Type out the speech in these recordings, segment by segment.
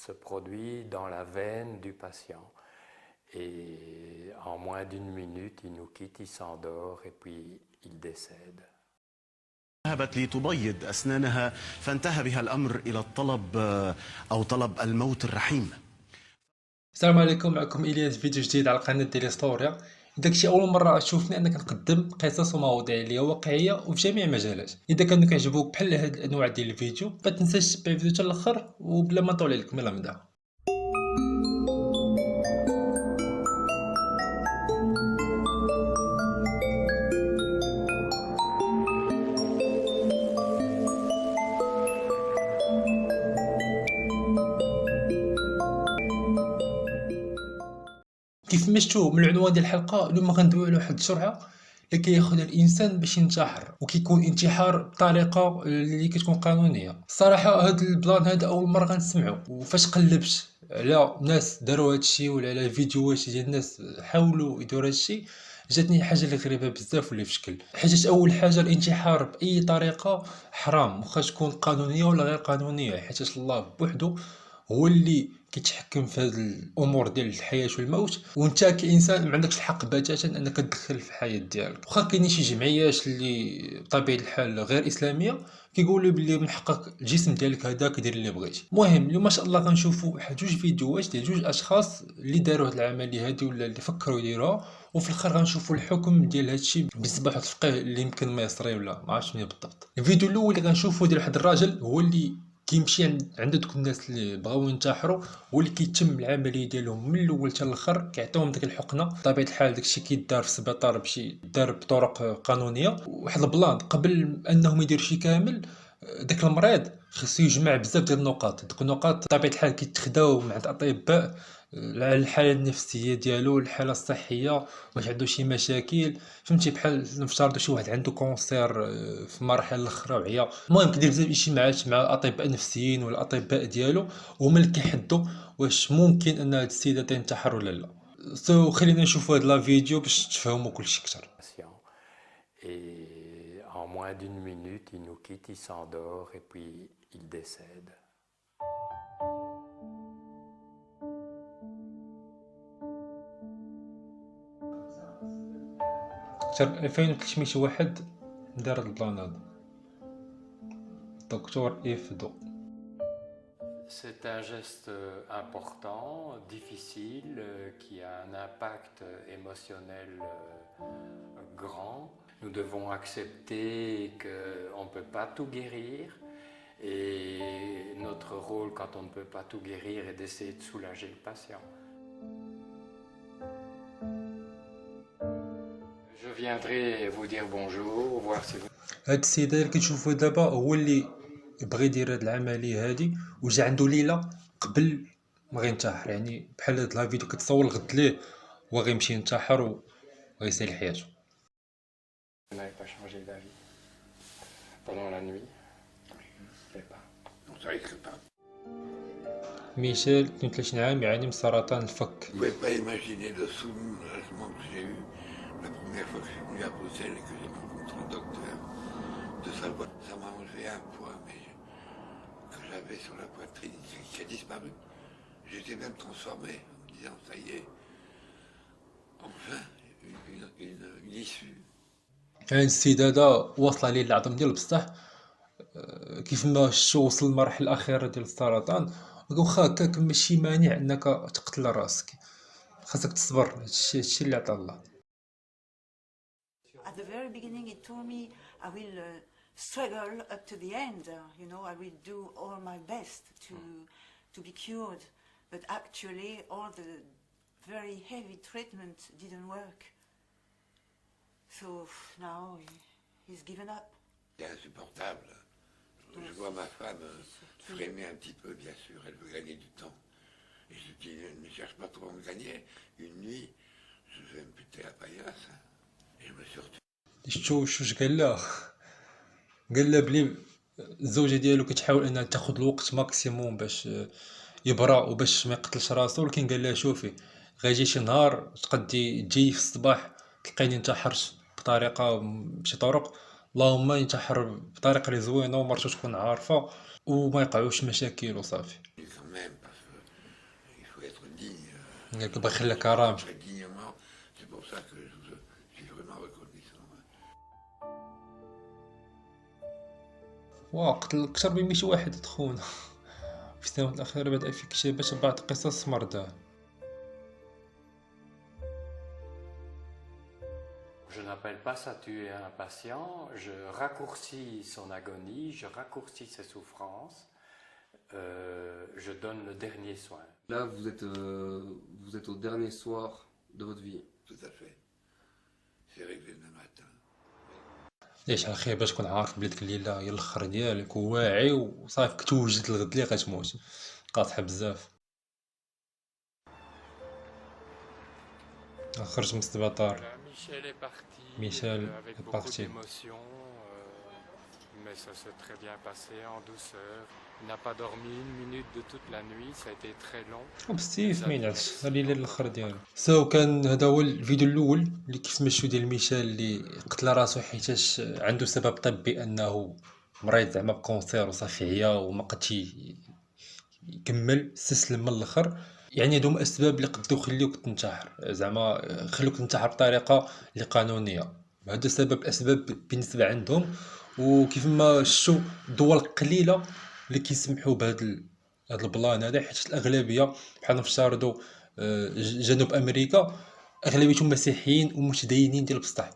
se produit dans la veine du patient. Et en moins d'une minute, il nous quitte, il s'endort et puis il décède. ذهبت لتبيض أسنانها فانتهى بها الأمر إلى الطلب أو طلب الموت الرحيم. السلام عليكم، معكم إلياس فيديو جديد على قناة ديال هيستوريا. إذا كنتي أول مرة تشوفني أنا كنقدم قصص ومواضيع اللي هي واقعية وفي جميع المجالات. إذا كانوا كيعجبوك بحال هاد الأنواع ديال الفيديو ما تنساش تبع الفيديو حتى الآخر، وبلا ما نطول عليكم يلا نبدا. كيف ما شفتوا من العنوان ديال الحلقه، اليوم غندويو على واحد الجرعه اللي كياخذها الانسان باش ينتحر، وكيكون انتحار بطريقه اللي كتكون قانونيه. الصراحه هاد البلان هذا اول مره غنسمعو، وفاش قلبت على ناس داروا هادشي ولا على فيديوهات ديال الناس حاولوا يديروا هادشي، جاتني حاجه اللي غريبه بزاف واللي في شكل. حيت اول حاجه الانتحار باي طريقه حرام، واخا تكون قانونيه ولا غير قانونيه، حيت الله بوحدو هو اللي كيتحكم في هاد الامور ديال الحياه والموت، وانت كانسان ما عندكش الحق بتاتا انك تدخل في الحياه ديالك. واخا كاينين شي جمعيات اللي بطبيعه الحال غير اسلاميه كيقولوا بلي من حقك الجسم ديالك هذاك دير اللي بغيتي. المهم اليوم ما شاء الله غنشوفوا واحد جوج فيديوهات ديال جوج اشخاص اللي داروا هاد العمليه هذه ولا اللي فكروا يديروها، وفي الاخر غنشوفوا الحكم ديال هادشي بالنسبه لواحد الفقيه اللي يمكن مصري ولا ما عرفتش منين بالضبط. الفيديو الاول اللي غنشوفوا ديال واحد الراجل هو اللي كيمشي عند دوك الناس اللي بغاو ينتحروا، واللي كيتم العمليه ديالهم من الاول حتى الاخر، كيعطيوهم ديك الحقنه. بطبيعه الحال داكشي كيدار في السبيطار باش يدار بطرق قانونيه، واحد البلان قبل انهم يديروا شي كامل. داك المريض خصو يجمع بزاف ديال النقاط، دوك النقاط بطبيعه الحال كيتخداو مع الاطباء على الحاله النفسيه ديالو، الحاله الصحيه، واش عنده شي مشاكل، فهمتي؟ بحال نفترضوا شي واحد عنده كونسير في المراحل الاخرى وعيا. المهم كيدير بزاف اجتماعات مع الاطباء النفسيين والاطباء ديالو، هما اللي كيحدوا واش ممكن ان هاد السيده تنتحر ولا لا. خلينا نشوفوا هاد لا فيديو باش تفهموا كلشي اكثر. Et en moins d'une minute, il nous quitte, il s'endort et puis il décède. اكثر 2300 واحد دار هاد البلان هذا. دكتور ايف دو. C'est un geste important, difficile, qui a un impact émotionnel grand. Nous devons accepter qu'on ne peut pas tout guérir, et notre rôle quand on ne peut pas tout guérir est d'essayer de soulager le patient. Je viendrai vous dire bonjour, voir si vous... هاد السيدة اللي كتشوفوه دابا هو اللي بغى يدير هاد العملية هادي، وجا عندو ليلة قبل ما غينتحر. يعني بحال هاد لا فيديو كتصور الغد ليه وغيمشي ينتحر وغيسالي حياته. Vous n'avez pas changé d'avis pendant la nuit? Pas. Non, ça risque pas. ميشيل 32 عام يعاني من سرطان الفك. Vous ne pouvez pas imaginer le soulagement que j'ai eu la première fois que je suis venu à Bruxelles et que j'ai rencontré le docteur, de savoir. Ça m'a enlevé un poids que j'avais sur la poitrine qui a disparu. J'étais même transformé en me disant ça y est, enfin une issue. هاد السيد هذا واصله ليه العظم ديال بصح كيف ما شتو وصل للمراحل الاخيره ديال السرطان. واخا هكاك ماشي مانع انك تقتل راسك، خاصك تصبر. هادشي اللي عطا الله. At the very beginning, it told me I will struggle up to the end. I will do all my best to be cured. But actually, all the very heavy treatment didn't work. So now he's given up. C'est insupportable. Je vois ma femme frémir un petit peu, bien sûr. Elle veut gagner du temps. Et je dis, ne cherche pas trop à me gagner. Une nuit, je vais me buter la paillasse. Et je me suis retrouvé. شوش قال له؟ قال له بلي الزوجه ديالو كتحاول انها تاخذ الوقت ماكسيموم باش يبرا وباش ما يقتلش راسو، ولكن قال لها شوفي غيجي شي نهار تقدي تجي في الصباح تلقيني انتحرت بطريقه بشي طرق، اللهم ينتحر بطريقه اللي زوينه ومرته تكون عارفه وما يقعوش مشاكل وصافي. Quand même, parce que faut être digne. قال لك باغي يخلي كرامته. Très dignement. C'est pour ça que je suis vraiment reconnaissant. قتل أكثر من 100 واحد خونا. في السنوات الأخيرة بدأ في كتابة بعض قصص مرضى. Je n'appelle pas ça tuer un patient, je raccourcis son agonie, je raccourcis ses souffrances, je donne le dernier soin. Là, vous êtes au dernier soir de votre vie. Tout à fait. C'est réglé demain matin. ليش على خير باش تكون عارف بلي ديك الليلة هي الآخر ديالك وواعي وصافي كتوجد الغد اللي غتموت قاطحة بزاف. خرج من السبيطار. Michel est parti Michel avec est beaucoup parti. d'émotion, mais ça s'est très bien passé en douceur. Il n'a pas dormi une minute de toute la nuit, ça a été très long. وبستيف مينعش الليلة الآخر ديالو. سو كان هذا هو الفيديو الأول اللي كيف سمعتو ديال ميشيل اللي قتل راسو حيتاش عنده سبب طبي أنه مريض زعما بكونسير وصافي عيا وما قدش يكمل استسلم من الآخر. يعني هادو هما الأسباب اللي قدو يخليوك تنتحر زعما خلوك تنتحر بطريقة اللي قانونية. هذا سبب الأسباب بالنسبة عندهم. وكيف ما شفتو دول قليلة اللي كيسمحوا بهاد هاد البلان هذا حيت الأغلبية بحال نفترضوا جنوب أمريكا أغلبيتهم مسيحيين ومتدينين ديال بسطح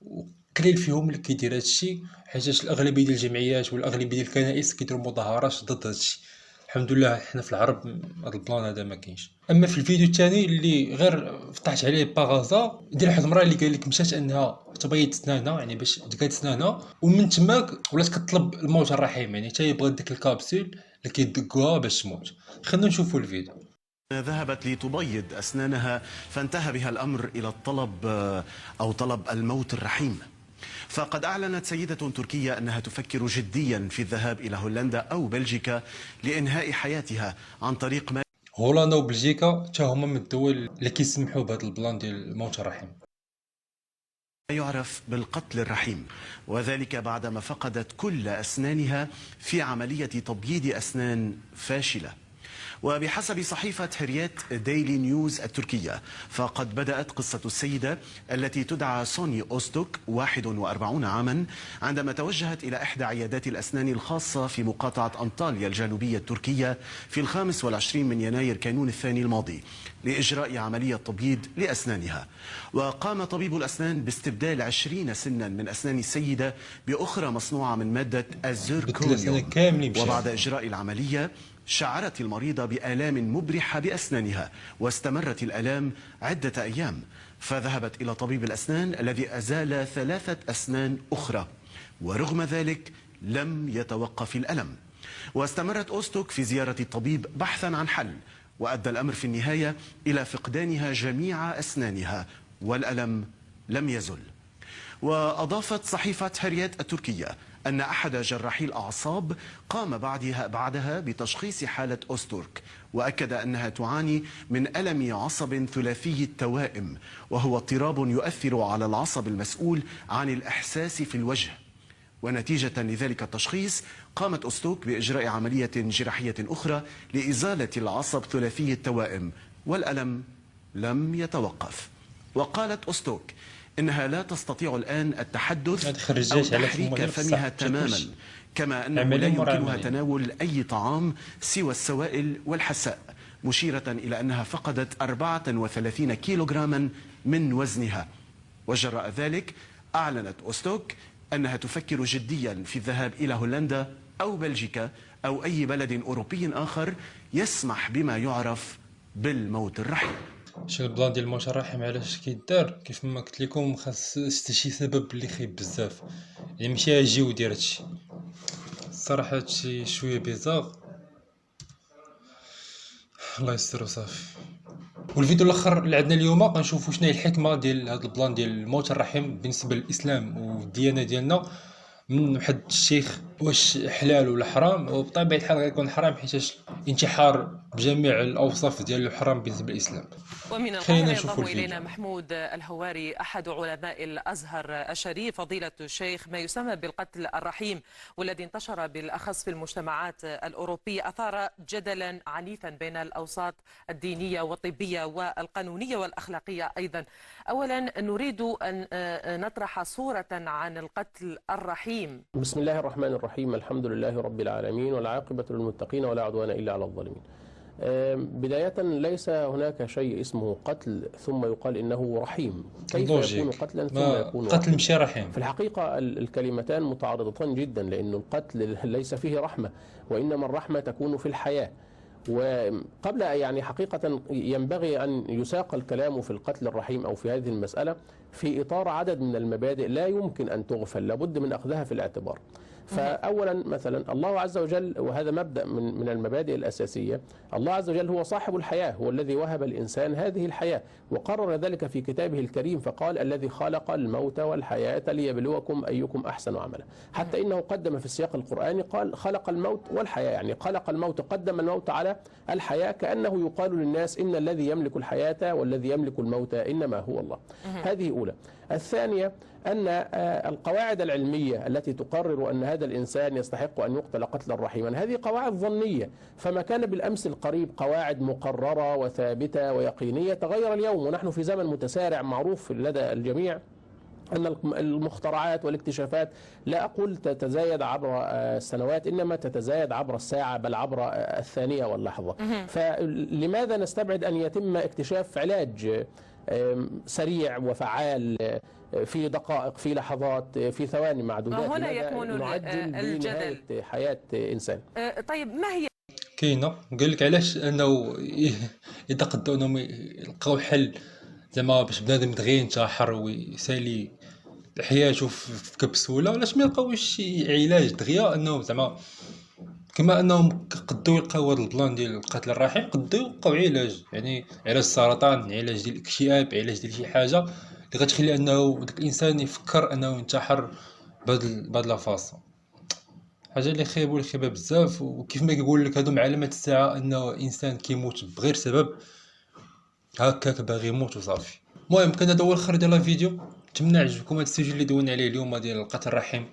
وقليل فيهم اللي كيدير هادشي حيتاش الأغلبية ديال الجمعيات والأغلبية ديال الكنائس كيديروا مظاهرات ضد هادشي. الحمد لله حنا في العرب هاد البلان هذا ما كاينش. اما في الفيديو الثاني اللي غير فتحت عليه باغازا ديال واحد المراه اللي قال لك مشات انها تبيض سنانها يعني باش تقاد سنانها ومن تماك ولات كطلب الموت الرحيم يعني حتى هي بغات ديك الكابسول اللي كيدقوها باش تموت. خلينا نشوفوا الفيديو. ذهبت لتبيض أسنانها فانتهى بها الأمر إلى الطلب أو طلب الموت الرحيم. فقد أعلنت سيدة تركية أنها تفكر جديا في الذهاب إلى هولندا أو بلجيكا لإنهاء حياتها عن طريق ما هولندا وبلجيكا حتى هما من الدول اللي كيسمحوا بهذا البلان ديال الموت الرحيم يعرف بالقتل الرحيم، وذلك بعدما فقدت كل أسنانها في عملية تبييض أسنان فاشلة. وبحسب صحيفة حريات ديلي نيوز التركية فقد بدأت قصة السيدة التي تدعى سوني أوستوك 41 عاما عندما توجهت إلى إحدى عيادات الأسنان الخاصة في مقاطعة أنطاليا الجنوبية التركية في 25 من يناير كانون الثاني الماضي لإجراء عملية تبييض لأسنانها. وقام طبيب الأسنان باستبدال 20 سنا من أسنان السيدة بأخرى مصنوعة من مادة الزيركونيوم. وبعد إجراء العملية شعرت المريضة بآلام مبرحة بأسنانها واستمرت الآلام عدة أيام، فذهبت إلى طبيب الأسنان الذي أزال 3 أسنان أخرى، ورغم ذلك لم يتوقف الألم. واستمرت أوستوك في زيارة الطبيب بحثا عن حل، وأدى الأمر في النهاية إلى فقدانها جميع أسنانها والألم لم يزل. وأضافت صحيفة حريات التركية أن أحد جراحي الأعصاب قام بعدها بتشخيص حالة أوستورك، وأكد أنها تعاني من ألم عصب ثلاثي التوائم، وهو اضطراب يؤثر على العصب المسؤول عن الإحساس في الوجه. ونتيجة لذلك التشخيص قامت أوستوك بإجراء عملية جراحية أخرى لإزالة العصب ثلاثي التوائم، والألم لم يتوقف. وقالت أوستوك إنها لا تستطيع الآن التحدث أو تحريك فمها تماما، كما أنه لا يمكنها تناول أي طعام سوى السوائل والحساء، مشيرة إلى أنها فقدت 34 كيلوغراما من وزنها. وجراء ذلك أعلنت أوستوك أنها تفكر جديا في الذهاب إلى هولندا أو بلجيكا أو أي بلد أوروبي آخر يسمح بما يعرف بالموت الرحيم. شي البلان ديال الموت الرحيم علاش كيدار كيف ما قلت لكم خاص شي سبب اللي خايب بزاف يعني ماشي يجي ودير هادشي. الصراحه هادشي شويه بيزار الله يستر وصافي. والفيديو الاخر اللي عندنا اليوم غنشوفوا شنو هي الحكمه ديال هذا البلان ديال الموت الرحيم بالنسبه للاسلام والديانه ديالنا من واحد الشيخ واش حلال ولا حرام؟ وبطبيعه الحال غيكون حرام حيتاش انتحار بجميع الاوصاف ديالو حرام بالنسبه للاسلام. ومن خلينا القاهرة نشوفوا ينضم الفيديو. إلينا محمود الهواري أحد علماء الأزهر الشريف. فضيلة الشيخ، ما يسمى بالقتل الرحيم والذي انتشر بالأخص في المجتمعات الأوروبية أثار جدلا عنيفا بين الأوساط الدينية والطبية والقانونية والأخلاقية أيضا. أولا نريد أن نطرح صورة عن القتل الرحيم. بسم الله الرحمن الرحيم، الحمد لله رب العالمين والعاقبة للمتقين ولا عدوان إلا على الظالمين. بداية ليس هناك شيء اسمه قتل ثم يقال إنه رحيم. كيف يكون قتلا ثم يكون قتل مشي رحيم؟ في الحقيقة الكلمتان متعارضتان جدا، لأن القتل ليس فيه رحمة، وإنما الرحمة تكون في الحياة. وقبل يعني حقيقة ينبغي أن يساق الكلام في القتل الرحيم أو في هذه المسألة في إطار عدد من المبادئ لا يمكن أن تغفل، لابد من أخذها في الاعتبار. فأولا مثلا الله عز وجل، وهذا مبدأ من المبادئ الأساسية، الله عز وجل هو صاحب الحياة، هو الذي وهب الإنسان هذه الحياة، وقرر ذلك في كتابه الكريم فقال الذي خلق الموت والحياة ليبلوكم أيكم أحسن عملا. حتى إنه قدم في السياق القرآني قال خلق الموت والحياة، يعني خلق الموت، قدم الموت على الحياة، كأنه يقال للناس إن الذي يملك الحياة والذي يملك الموت إنما هو الله. هذه أولى. الثانية أن القواعد العلمية التي تقرر أن هذا الإنسان يستحق أن يقتل قتلا رحيما هذه قواعد ظنية، فما كان بالأمس القريب قواعد مقررة وثابتة ويقينية تغير اليوم، ونحن في زمن متسارع معروف لدى الجميع أن المخترعات والاكتشافات لا أقول تتزايد عبر السنوات، إنما تتزايد عبر الساعة بل عبر الثانية واللحظة. فلماذا نستبعد أن يتم اكتشاف علاج سريع وفعال في دقائق، في لحظات، في ثواني معدودات؟ هنا يكمن نعجل بنهاية حياة إنسان. طيب ما هي كاينه قال لك علاش انه يتقدوا انهم يلقاو حل زعما باش بنادم دغيا ينتحر ويسالي حياته في كبسوله، علاش ما يلقاوش شي علاج دغيا انهم زعما كما انهم قدوا يلقاو هذا البلان ديال القتل الرحيم، قدوا يلقاو علاج، يعني علاج السرطان، علاج ديال الاكتئاب، علاج ديال شي حاجه اللي غتخلي انه داك الانسان يفكر انه ينتحر بهاد لا فاصون. حاجه اللي خيبه بزاف. وكيف ما كيقول لك هادو علامات الساعه انه انسان كيموت بغير سبب هكاك باغي يموت وصافي. المهم كان هذا هو الاخر ديال الفيديو. نتمنى عجبكم هذا السجل اللي دوينا عليه اليوم ديال القتل الرحيم.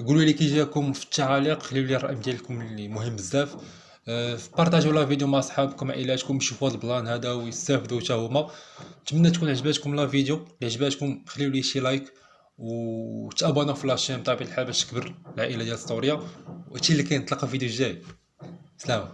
قولوا لي كي جاكم في التعاليق، خليوا لي الراي ديالكم اللي مهم بزاف. بارطاجيو لا فيديو مع صحابكم عائلاتكم يشوفوا هذا البلان هذا ويستافدوا حتى هما. نتمنى تكون عجباتكم لا فيديو، اللي عجباتكم خليوا لي شي لايك وتابوناو في لاشين بطبيعه الحال باش تكبر العائله ديال ستوريا. وهادشي اللي كاين، نتلاقى في الفيديو الجاي. سلام.